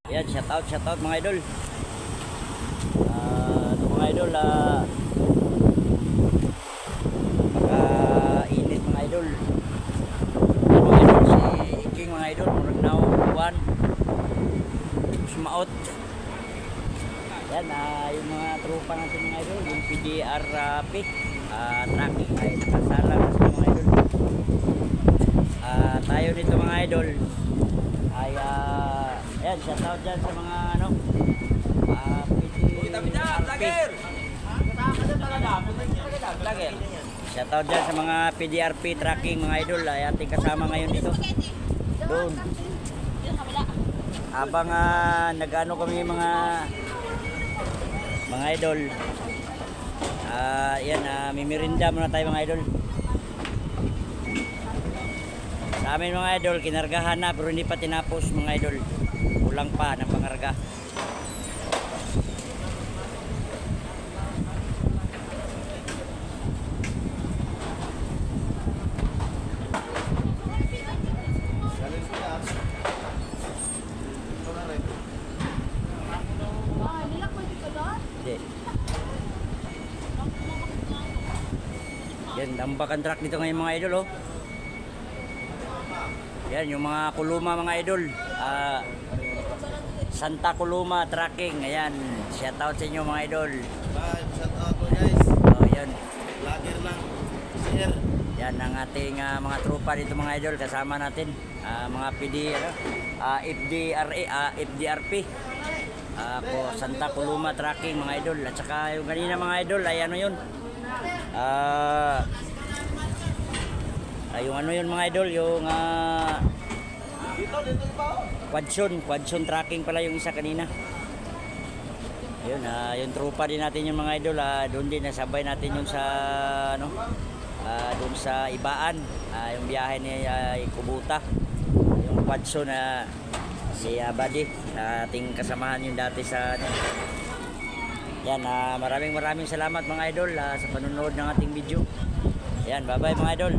Yan, shout out mga idol. Ito mga idol, init mga idol. Mga idol, si Iking mga idol, murag na uwan. Sumaot. Yan, yung mga tropa natin mga idol, yung PDRP, tracking ay nakasala na sila mga idol. Tayo nito mga idol ay ayan, shoutout dyan sa mga ano shoutout dyan sa mga PDRP tracking mga idol ay ating kasama ngayon dito doon habang nag-ano kami mga idol. Yan, mimirinda muna tayo mga idol. Sa amin mga idol, kinargahan na pero hindi pa tinapos mga idol. Kulang pa ng pangarga. Hindi. Yan, dambakan truck dito ngayon mga idol oh. Yan yung mga kuluma mga idol, Santa Kuluma Tracking. Ayan, shout out sa inyo mga idol. Shout out po guys. Yan. Vlogger lang, sir. Yan ang ating mga tropa dito mga idol. Kasama natin mga FDRP, Santa Kuluma Tracking mga idol. At saka yung kanina mga idol ay ano yun, yung ano yun mga idol, yung Quadson tracking pala yung isa kanina. Ayun, yung tropa din natin yung mga idol, doon din nasabay natin yung sa ano, doon sa Ibaan, yung biyahe ni Kubuta, yung Quadson si Buddy, ating kasamahan yung dati sa ano. Yan, maraming salamat mga idol sa panonood ng ating video. Yan, bye bye mga idol.